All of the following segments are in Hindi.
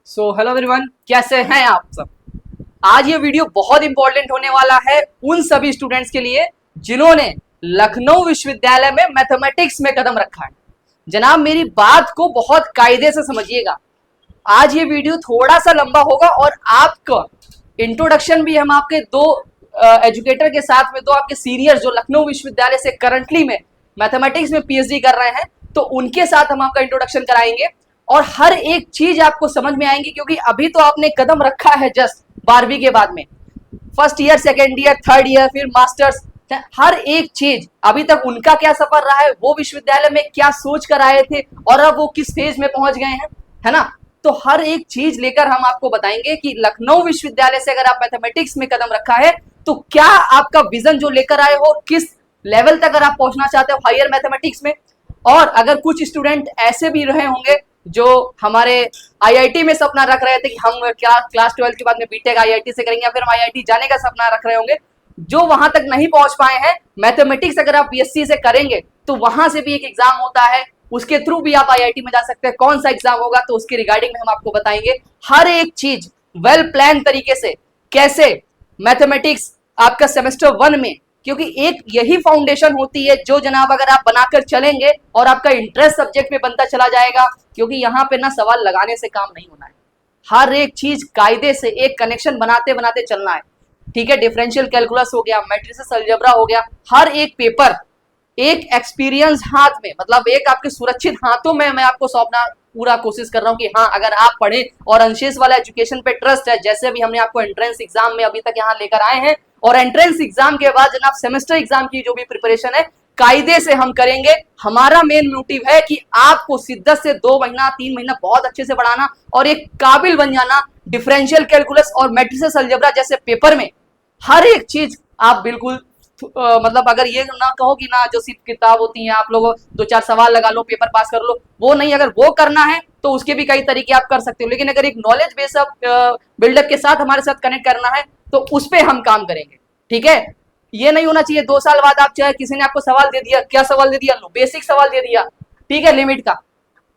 हेलो एवरीवन, कैसे हैं आप सब। आज ये वीडियो बहुत इंपॉर्टेंट होने वाला है उन सभी स्टूडेंट्स के लिए जिन्होंने लखनऊ विश्वविद्यालय में मैथमेटिक्स में कदम रखा है। जनाब, मेरी बात को बहुत कायदे से समझिएगा। आज ये वीडियो थोड़ा सा लंबा होगा और आपका इंट्रोडक्शन भी हम आपके दो एजुकेटर के साथ में, दो आपके सीनियर जो लखनऊ विश्वविद्यालय से करंटली में मैथमेटिक्स में पीएचडी कर रहे हैं, तो उनके साथ हम आपका इंट्रोडक्शन कराएंगे और हर एक चीज आपको समझ में आएंगी, क्योंकि अभी तो आपने कदम रखा है जस्ट 12वीं के बाद में, first year, second year, third year, फिर मास्टर्स। हर एक चीज अभी तक उनका क्या सफर रहा है, वो विश्वविद्यालय में क्या सोच कर आए थे और अब वो किस फेज में पहुंच गए हैं, है ना। तो हर एक चीज लेकर हम आपको बताएंगे कि लखनऊ विश्वविद्यालय से अगर आप मैथमेटिक्स में कदम रखा है तो क्या आपका विजन जो लेकर आए हो, किस लेवल तक अगर आप पहुंचना चाहते हो हायर मैथमेटिक्स में। और अगर कुछ स्टूडेंट ऐसे भी रहे होंगे जो हमारे आईआईटी में सपना रख रहे थे कि हम क्या क्लास 12 के बाद में बीटेक आईआईटी से करेंगे या फिर हम आईआईटी जाने का सपना रख रहे होंगे, जो वहां तक नहीं पहुंच पाए हैं। मैथमेटिक्स अगर आप बीएससी से करेंगे तो वहां से भी एक एग्जाम होता है, उसके थ्रू भी आप आईआईटी में जा सकते हैं। कौन सा एग्जाम होगा तो उसके रिगार्डिंग में हम आपको बताएंगे हर एक चीज वेल प्लान तरीके से, कैसे मैथमेटिक्स आपका सेमेस्टर 1 में, क्योंकि एक यही फाउंडेशन होती है जो जनाब अगर आप बनाकर चलेंगे और आपका इंटरेस्ट सब्जेक्ट में बनता चला जाएगा, क्योंकि यहाँ पे ना सवाल लगाने से काम नहीं होना है, हर एक चीज कायदे से एक कनेक्शन बनाते बनाते चलना है। ठीक है, डिफरेंशियल कैलकुलस हो गया, मैट्रिसेस अलजेब्रा हो गया, हर एक पेपर एक एक्सपीरियंस हाथ में, मतलब एक आपके सुरक्षित हाथों में मैं आपको सौंपना पूरा कोशिश कर रहा हूँ कि हाँ, अगर आप पढ़े और अंशेष वाला एजुकेशन पे ट्रस्ट है, जैसे भी हमने आपको एंट्रेंस एग्जाम में अभी तक यहाँ लेकर आए हैं, और एंट्रेंस एग्जाम के बाद जनाब सेमेस्टर एग्जाम की जो भी प्रिपरेशन है कायदे से हम करेंगे। हमारा मेन मोटिव है कि आपको शिद्दत से 2 महीना 3 महीना बहुत अच्छे से पढ़ाना और एक काबिल बन जाना। डिफरेंशियल कैलकुलस और मैट्रिसेस अलजेब्रा जैसे पेपर में हर एक चीज आप बिल्कुल मतलब अगर ये ना कहो कि ना जो सिर्फ किताब होती है आप लोग 2-4 सवाल लगा लो पेपर पास कर लो, वो नहीं। अगर वो करना है तो उसके भी कई तरीके आप कर सकते हो, लेकिन अगर एक नॉलेज बेस बिल्डअप के साथ हमारे साथ कनेक्ट करना है तो उस पर हम काम करेंगे। ठीक है, ये नहीं होना चाहिए 2 साल बाद आप चाहे किसी ने आपको सवाल दे दिया, क्या सवाल दे दिया, लो बेसिक सवाल दे दिया, ठीक है, लिमिट का,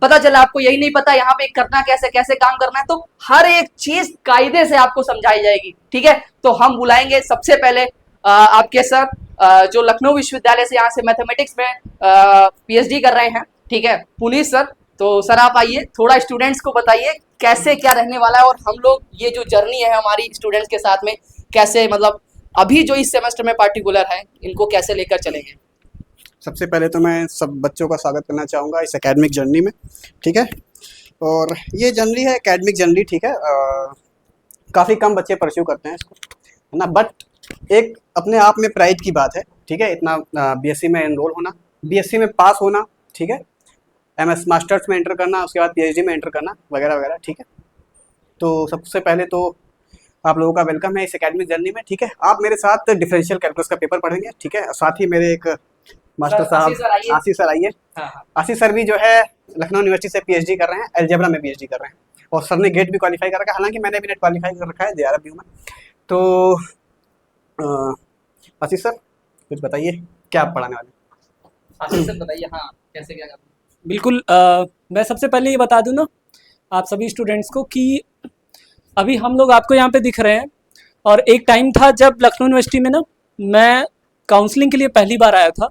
पता चला आपको यही नहीं पता यहाँ पे करना कैसे, कैसे काम करना है। तो हर एक चीज कायदे से आपको समझाई जाएगी। ठीक है, तो हम बुलाएंगे सबसे पहले आपके सर जो लखनऊ विश्वविद्यालय से यहाँ से मैथमेटिक्स में पीएचडी कर रहे हैं, ठीक है, पुनीत सर। तो सर आप आइए, थोड़ा स्टूडेंट्स को बताइए कैसे क्या रहने वाला है और हम लोग ये जो जर्नी है हमारी स्टूडेंट्स के साथ में कैसे, मतलब अभी जो इस सेमेस्टर में पार्टिकुलर है इनको कैसे लेकर चलेंगे। सबसे पहले तो मैं सब बच्चों का स्वागत करना चाहूँगा इस एकेडमिक जर्नी में। ठीक है, और ये जर्नी है एकेडमिक जर्नी, ठीक है, काफ़ी कम बच्चे परस्यू करते हैं इसको, है ना, बट एक अपने आप में प्राइड की बात है। ठीक है, इतना बीएससी में एनरोल होना, बीएससी में पास होना, ठीक है, एमएस मास्टर्स में एंटर करना, उसके बाद पीएचडी में एंटर करना वगैरह वगैरह। ठीक है, तो सबसे पहले तो आप लोगों का वेलकम है इस एकेडमिक जर्नी में। ठीक है, आप मेरे साथ डिफरेंशियल कैलकुलस का पेपर पढ़ेंगे। ठीक है, साथ ही मेरे एक मास्टर साहब आशीष सर आइए। आशीष सर भी जो है लखनऊ यूनिवर्सिटी से पीएचडी कर रहे हैं, अलजेब्रा में पीएचडी कर रहे हैं, और सर ने गेट भी क्वालिफाई कर रखा है, हालांकि मैंने भी नेट क्वालिफाई कर रखा है जेआरएफ भी हूँ मैं। तो आशीष सर कुछ बताइए, क्या आप पढ़ाने वाले हैं? आशीष सर बताइए, हाँ कैसे क्या करना है। बिल्कुल, मैं सबसे पहले ये बता दूं ना आप सभी स्टूडेंट्स को कि अभी हम लोग आपको यहाँ पे दिख रहे हैं, और एक टाइम था जब लखनऊ यूनिवर्सिटी में ना मैं काउंसलिंग के लिए पहली बार आया था।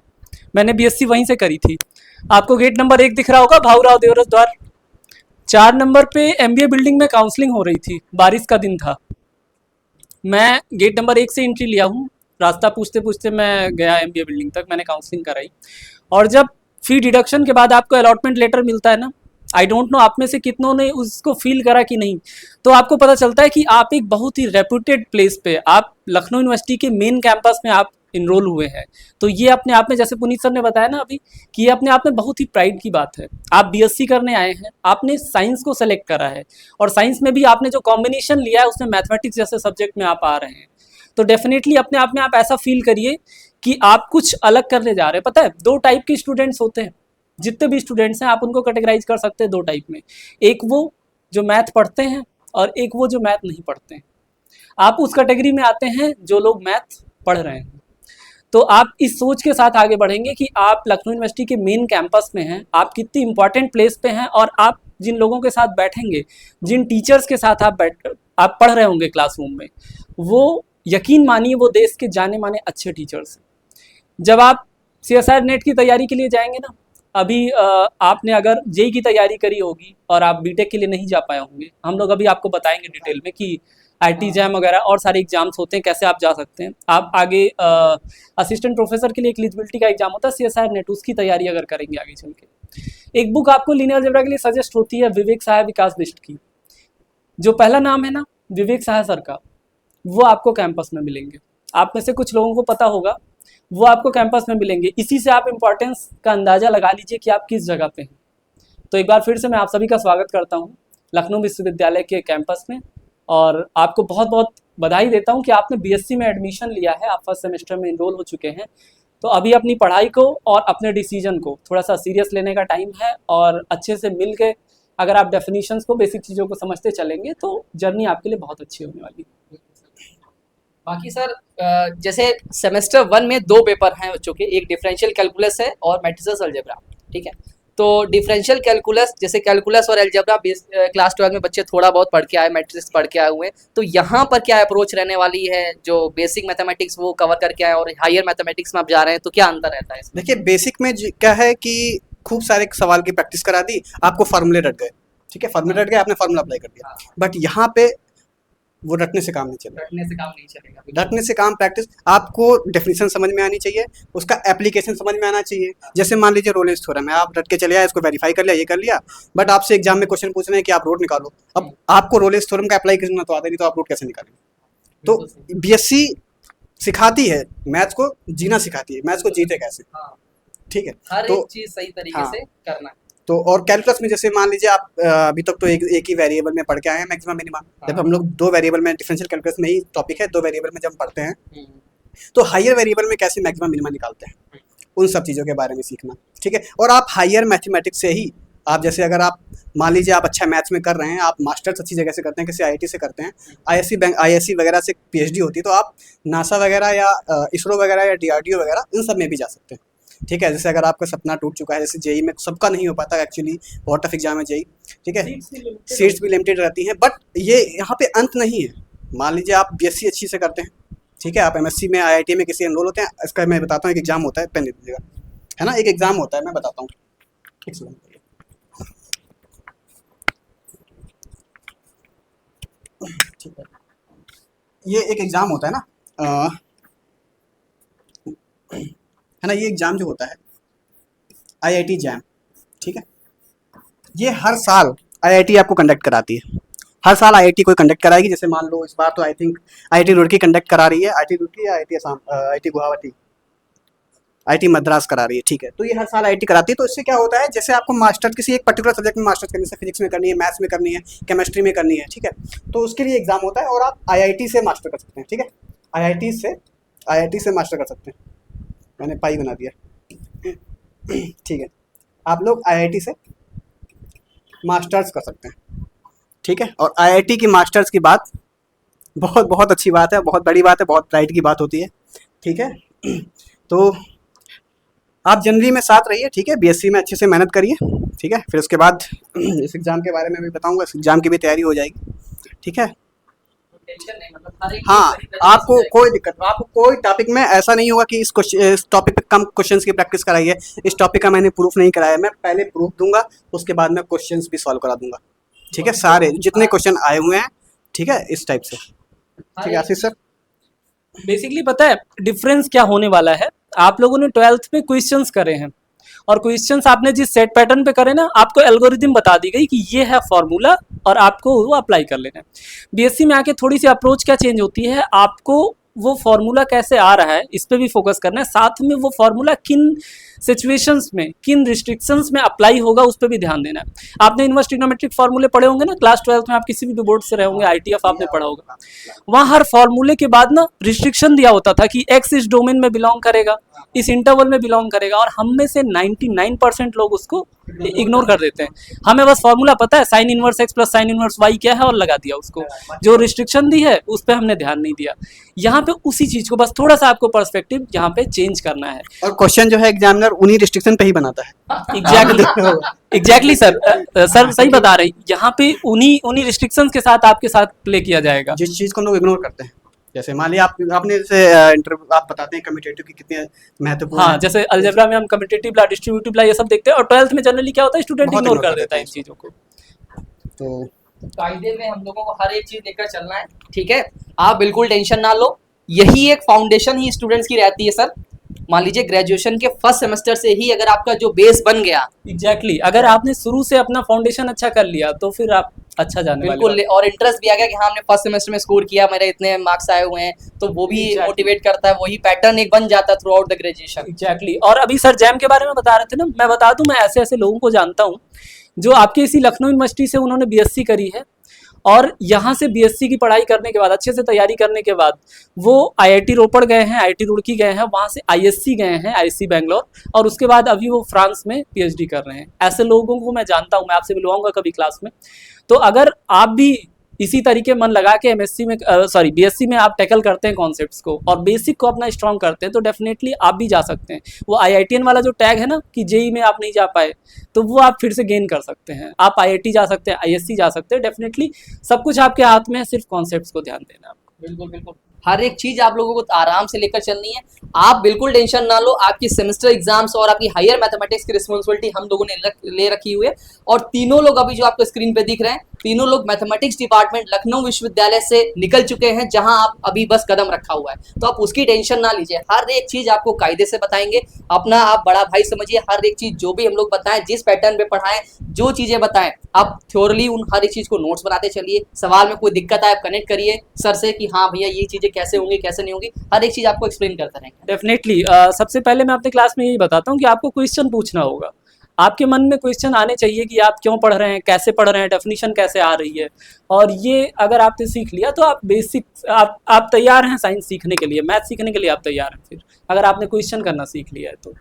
मैंने बीएससी वहीं से करी थी। आपको गेट नंबर 1 दिख रहा होगा, भाऊराव देवरस द्वार। 4 नंबर पे एमबीए बिल्डिंग में काउंसलिंग हो रही थी, बारिश का दिन था। मैं गेट नंबर 1 से एंट्री लिया हूँ, रास्ता पूछते पूछते मैं गया एमबीए बिल्डिंग तक, मैंने काउंसलिंग कराई। और जब फी डिडक्शन के बाद आपको अलॉटमेंट लेटर मिलता है ना, आई डोंट नो आप में से कितनों ने उसको फील करा कि नहीं, तो आपको पता चलता है कि आप एक बहुत ही रेप्यूटेड प्लेस पे, आप लखनऊ यूनिवर्सिटी के मेन कैंपस में आप इनरोल हुए हैं। तो ये अपने आप में, जैसे पुनीत सर ने बताया ना अभी, कि ये अपने आप में बहुत ही प्राइड की बात है। आप बीएससी करने आए हैं, आपने साइंस को सेलेक्ट करा है, और साइंस में भी आपने जो कॉम्बिनेशन लिया है उसमें मैथमेटिक्स जैसे सब्जेक्ट में आप आ रहे हैं। तो डेफिनेटली अपने आप में आप ऐसा फील करिए कि आप कुछ अलग करने जा रहे हैं। पता है, 2 टाइप के स्टूडेंट्स होते हैं, जितने भी स्टूडेंट्स हैं आप उनको कैटेगराइज कर सकते हैं 2 टाइप में। एक वो जो मैथ पढ़ते हैं और एक वो जो मैथ नहीं पढ़ते हैं। आप उस कैटेगरी में आते हैं जो लोग मैथ पढ़ रहे हैं। तो आप इस सोच के साथ आगे बढ़ेंगे कि आप लखनऊ यूनिवर्सिटी के मेन कैंपस में हैं, आप कितनी इंपॉर्टेंट प्लेस पे हैं, और आप जिन लोगों के साथ बैठेंगे, जिन टीचर्स के साथ आप पढ़ रहे होंगे क्लासरूम में, वो यकीन मानिए वो देश के जाने माने अच्छे टीचर्स हैं। जब आप CSIR नेट की तैयारी के लिए जाएंगे ना, अभी आपने अगर जेई की तैयारी करी होगी और आप बीटेक के लिए नहीं जा पाए होंगे, हम लोग अभी आपको बताएंगे डिटेल में कि IT जैम वगैरह और सारे एग्जाम्स होते हैं, कैसे आप जा सकते हैं। आप आगे असिस्टेंट प्रोफेसर के लिए एक एलिजिबिलिटी का एग्जाम होता है CSIR नेट, उसकी तैयारी अगर करेंगे आगे चल के। एक बुक आपको लीनियर अलजेब्रा के लिए सजेस्ट होती है विवेक सहाय विकास बिष्ट की। जो पहला नाम है ना विवेक सहाय सर का, वो आपको कैंपस में मिलेंगे। आप में से कुछ लोगों को पता होगा, वो आपको कैंपस में मिलेंगे। इसी से आप इम्पोर्टेंस का अंदाजा लगा लीजिए कि आप किस जगह पे हैं। तो एक बार फिर से मैं आप सभी का स्वागत करता हूँ लखनऊ विश्वविद्यालय के कैंपस में, और आपको बहुत बहुत बधाई देता हूँ कि आपने BSc में एडमिशन लिया है, आप फर्स्ट सेमेस्टर में इनरोल हो चुके हैं। तो अभी अपनी पढ़ाई को और अपने डिसीजन को थोड़ा सा सीरियस लेने का टाइम है, और अच्छे से मिल के अगर आप डेफिनेशंस को, बेसिक चीज़ों को समझते चलेंगे तो जर्नी आपके लिए बहुत अच्छी होने वाली है। बाकी सर जैसे सेमेस्टर 1 में 2 पेपर हैं बच्चों के, एक डिफरेंशियल कैलकुलस है और मैट्रिसेस अलजेब्रा, ठीक है। तो डिफरेंशियल कैलकुलस, जैसे कैलकुलस और अलजेब्रा क्लास 12 में बच्चे थोड़ा बहुत पढ़ के आए, मैट्रिक्स पढ़ के आए हुए हैं, तो यहाँ पर क्या अप्रोच रहने वाली है? जो बेसिक मैथमेटिक्स वो कवर करके आए और हायर मैथमेटिक्स में आप जा रहे हैं, तो क्या अंतर रहता है इसमें? देखिए बेसिक में क्या है कि खूब सारे सवाल की प्रैक्टिस करा दी, आपको फार्मूले रट गए, ठीक है, फार्मूले रट गए, आपने फार्मूला अप्लाई कर दिया। बट यहाँ पे वो रटने से काम नहीं चलेगा, रटने से काम नहीं चलेगा। रटने से काम प्रैक्टिस, आपको डेफिनेशन समझ में आनी चाहिए, उसका एप्लीकेशन समझ में आना चाहिए। जैसे मान लीजिए रोलेंस थ्योरम है, आप रट के चले आए, इसको वेरीफाई कर लिया, ये कर लिया, बट आपसे एग्जाम में क्वेश्चन पूछ रहे हैं कि आप रूट निकालो। अब आपको रोलेंस थ्योरम का अप्लाई करना तो आता नहीं, तो आप रूट कैसे निकालेंगे? तो BSc सिखाती है मैथ्स को जीना, सिखाती है मैथ्स को जीते कैसे, ठीक है। हर तो एक चीज सही तरीके से करना है। तो और कैलकुलस में जैसे मान लीजिए आप अभी तक तो एक ही वेरिएबल में पढ़ के आए हैं मैक्सिमम मिनिमम, जब हम लोग 2 वेरिएबल में, डिफरेंशियल कैलकुलस में ही टॉपिक है, 2 वेरिएबल में जब पढ़ते हैं तो हायर वेरिएबल में कैसे मैक्सिमम मिनिमम निकालते हैं, उन सब चीज़ों के बारे में सीखना, ठीक है। और आप हायर मैथमेटिक्स से ही, आप जैसे अगर आप मान लीजिए आप अच्छा मैथ्स में कर रहे हैं, आप मास्टर्स अच्छी जगह से करते हैं, किसी IIT से करते हैं, ISC वगैरह से PhD होती है, तो आप नासा वगैरह या इसरो वगैरह या DRDO वगैरह इन सब में भी जा सकते हैं, ठीक है। जैसे अगर आपका सपना टूट चुका है, जैसे जेई में सबका नहीं हो पाता एक्चुअली, बहुत टफ एग्जाम है जेई, ठीक है, सीट्स भी लिमिटेड रहती हैं, बट ये यहाँ पे अंत नहीं है। मान लीजिए आप BSc अच्छी से करते हैं, ठीक है, आप MSc में IIT में किसी एनरोल होते हैं, इसका मैं बताता हूँ, एक एग्जाम होता है, पेन दे दीजिएगा, है ना, एक एग्जाम होता है, मैं बताता हूँ, ठीक है। ये एक एग्जाम होता है ना, है ना, ये एग्जाम जो होता है IIT जैम, ठीक है, ये हर साल IIT आपको कंडक्ट कराती है, हर साल IIT कोई कंडक्ट कराएगी। जैसे मान लो इस बार तो I think IIT Roorkee conduct करा रही है, IIT रुड़की या IIT Assam, IIT Guwahati, IIT Madras करा रही है, ठीक है। तो ये हर साल IIT कराती है। तो इससे क्या होता है, जैसे आपको मास्टर किसी एक पर्टिकुलर सब्जेक्ट में मास्टर्स करनी है, फिजिक्स में करनी है, मैथ्स में करनी है, केमिस्ट्री में करनी है, ठीक है, तो उसके लिए एग्जाम होता है और आप IIT से मास्टर कर सकते हैं, ठीक है, IIT से मास्टर कर सकते हैं। मैंने पाई बना दिया, ठीक है, आप लोग IIT से मास्टर्स कर सकते हैं, ठीक है। और IIT की मास्टर्स की बात बहुत बहुत अच्छी बात है, बहुत बड़ी बात है, बहुत प्राइड की बात होती है, ठीक है। तो आप जनवरी में साथ रहिए, ठीक है, BSc में अच्छे से मेहनत करिए, ठीक है। फिर उसके बाद इस एग्ज़ाम के बारे में भी बताऊंगा, इस एग्ज़ाम की भी तैयारी हो जाएगी, ठीक है। टेंशन नहीं, मतलब हर एक हाँ, चीज़ सही आपको तरीके से कोई दिक्कत, आपको कोई टॉपिक में ऐसा नहीं होगा कि इस टॉपिक पे कम क्वेश्चंस की प्रैक्टिस कराइए, इस टॉपिक का मैंने प्रूफ नहीं कराया, मैं पहले प्रूफ दूंगा, उसके बाद मैं क्वेश्चंस भी सॉल्व करा दूंगा, ठीक है, सारे जितने क्वेश्चन आए हुए हैं, ठीक है, इस टाइप से, ठीक है। आशीष सर, बेसिकली पता है डिफरेंस क्या होने वाला है? आप लोगों ने 12th में क्वेश्चंस करे हैं, और क्वेश्चंस आपने जिस सेट पैटर्न पे करे ना, आपको एल्गोरिदम बता दी गई कि ये है फॉर्मूला और आपको वो अप्लाई कर लेना है। BSc में आके थोड़ी सी अप्रोच क्या चेंज होती है, आपको वो फॉर्मूला कैसे आ रहा है इस पे भी फोकस करना है, साथ में वो फॉर्मूला किन सिचुएशंस में, किन रिस्ट्रिक्शंस में अप्लाई होगा उस पर भी ध्यान देना है। आपने इनवर्स ट्रिग्नोमेट्रिक फॉर्मूले पढ़े होंगे ना क्लास 12th में, आप किसी भी बोर्ड से रहे होंगे, ITF आपने पढ़ा होगा, वहाँ हर फॉर्मूले के बाद ना रिस्ट्रिक्शन दिया होता था कि X इस डोमेन में बिलोंग करेगा, इस इंटरवल में बिलोंग करेगा, और हम में से 99% लोग उसको इग्नोर कर देते हैं। हमें बस फॉर्मूला पता है sine inverse x plus sine inverse y क्या है और लगा दिया उसको, जो रिस्ट्रिक्शन दी है उस पर हमने ध्यान नहीं दिया। यहाँ पे उसी चीज को बस थोड़ा सा आपको पर्सपेक्टिव यहाँ पे चेंज करना है। और क्वेश्चन जो है एग्जामिनर उन्हीं रिस्ट्रिक्शन पे ही बनाता है। एग्जैक्टली सर, सर सही बता रहे हैं, यहाँ पे उन्हीं रिस्ट्रिक्शंस के साथ आपके साथ प्ले किया जाएगा। जिस चीज को लोग इग्नोर करते हैं, जैसे मान लिया आपने जैसे इंटरव्यू आप बताते हैं कम्यूटेटिव की कितने महत्वपूर्ण हाँ, है। जैसे अलजेब्रा में हम कम्यूटेटिव ला, डिस्ट्रीब्यूटिव ला ये सब देखते हैं, और 12th में जनरली क्या होता है स्टूडेंट बहुत इग्नोर ignore कर कर देता है देता इन चीजों को। तो कायदे में हम लोगों को हर एक चीज लेकर चलना है, ठीक है। आप बिल्कुल टेंशन ना लो, यही एक फाउंडेशन ही स्टूडेंट्स की रहती है सर। मान लीजिए ग्रेजुएशन के फर्स्ट सेमेस्टर से ही अगर आपका जो बेस बन गया, एग्जैक्टली अगर आपने शुरू से अपना फाउंडेशन अच्छा कर लिया तो फिर आप अच्छा जाने वाले बिल्कुल, और इंटरेस्ट भी आ गया कि हाँ हमने फर्स्ट सेमेस्टर में स्कोर किया, मेरे इतने मार्क्स आए हुए हैं, तो वो भी Exactly. मोटिवेट करता है, वही पैटर्न एक बन जाता है through out the graduation. Exactly. और अभी सर जैम के बारे में बता रहे थे ना, मैं बता दूं, मैं ऐसे ऐसे लोगों को जानता हूं जो आपके इसी लखनऊ यूनिवर्सिटी से उन्होंने बीएससी करी है, और यहाँ से बीएससी की पढ़ाई करने के बाद, अच्छे से तैयारी करने के बाद, वो आईआईटी रोपड़ गए हैं, आईआईटी रुड़की गए हैं, वहाँ से आईएससी गए हैं, आईएससी बैंगलोर, और उसके बाद अभी वो फ्रांस में पीएचडी कर रहे हैं। ऐसे लोगों को मैं जानता हूँ, मैं आपसे मिलवाऊंगा कभी क्लास में। तो अगर आप भी इसी तरीके मन लगा के एमएससी में बीएससी में आप टैकल करते हैं कॉन्सेप्ट्स को और बेसिक को अपना स्ट्रॉन्ग करते हैं, तो डेफिनेटली आप भी जा सकते हैं। वो आईआईटीएन वाला जो टैग है ना कि जेई में आप नहीं जा पाए, तो वो आप फिर से गेन कर सकते हैं। आप आईआईटी जा सकते हैं, आईएससी जा सकते हैं, डेफिनेटली सब कुछ आपके हाथ में है, सिर्फ कॉन्सेप्ट्स को ध्यान देना है आपको। बिल्कुल बिल्कुल, हर एक चीज आप लोगों को आराम से लेकर चलनी है। आप बिल्कुल टेंशन ना लो, आपकी सेमेस्टर एग्जाम्स और आपकी हायर मैथमेटिक्स की रिस्पॉन्सिबिलिटी हम लोगों ने ले रखी हुई है। और तीनों लोग अभी जो आपको स्क्रीन पे दिख रहे हैं, तीनों लोग मैथमेटिक्स डिपार्टमेंट लखनऊ विश्वविद्यालय से निकल चुके हैं, जहां आप अभी बस कदम रखा हुआ है। तो आप उसकी टेंशन ना लीजिए, हर एक चीज आपको कायदे से बताएंगे। अपना आप बड़ा भाई समझिए, हर एक चीज जो भी हम लोग बताएं, जिस पैटर्न पे पढ़ाएं, जो चीजें बताएं, आप थ्योरली उन हर एक चीज को नोट्स बनाते चलिए। सवाल में कोई दिक्कत आए आप कनेक्ट करिए सर से कि हाँ भैया ये चीजें कैसे होंगी कैसे नहीं होंगी, हर एक चीज आपको एक्सप्लेन करते रहेंगे। डेफिनेटली सबसे पहले मैं अपने क्लास में यही बताता हूँ कि आपको क्वेश्चन पूछना होगा। आपके मन में क्वेश्चन आने चाहिए कि आप क्यों पढ़ रहे हैं, कैसे पढ़ रहे हैं, डेफिनेशन कैसे आ रही है। और ये अगर आपने सीख लिया तो आप बेसिक आप तैयार हैं साइंस सीखने के लिए, मैथ सीखने के लिए आप तैयार हैं फिर, अगर आपने क्वेश्चन करना सीख लिया है तो।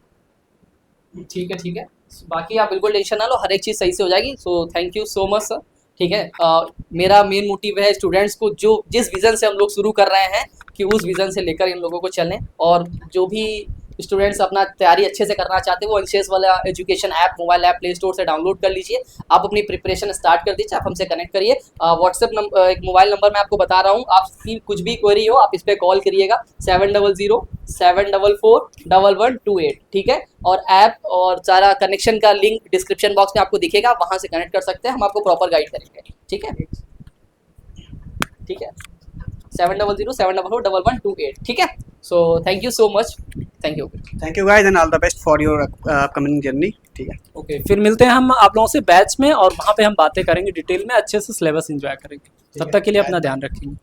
ठीक है ठीक है, बाकी आप बिल्कुल टेंशन ना लो, हर एक चीज़ सही से हो जाएगी। So thank you so much sir. ठीक है, मेरा मेन मोटिव है स्टूडेंट्स को जो जिस विज़न से हम लोग शुरू कर रहे हैं कि उस विज़न से लेकर इन लोगों को चलें। और जो भी स्टूडेंट्स अपना तैयारी अच्छे से करना चाहते हैं वो एनसीएस वाला education app mobile app play store से डाउनलोड कर लीजिए। आप अपनी प्रिपरेशन स्टार्ट कर दीजिए, आप हमसे कनेक्ट करिए। व्हाट्सएप नंबर, एक मोबाइल नंबर मैं आपको बता रहा हूँ, आपकी कुछ भी क्वेरी हो आप इस पर कॉल करिएगा 700-744-1128। ठीक है, और ऐप और सारा कनेक्शन का लिंक डिस्क्रिप्शन बॉक्स में आपको दिखेगा, वहाँ से कनेक्ट कर सकते हैं, हम आपको प्रॉपर गाइड करेंगे। ठीक है ठीक है, 700-744-1128। ठीक है, so thank you so much, thank you guys and all the best for your upcoming journey. ठीक है, ओके, फिर मिलते हैं हम आप लोगों से बैच में, और वहाँ पे हम बातें करेंगे डिटेल में, अच्छे से सिलेबस एंजॉय करेंगे। तब तक के लिए अपना ध्यान रखेंगे।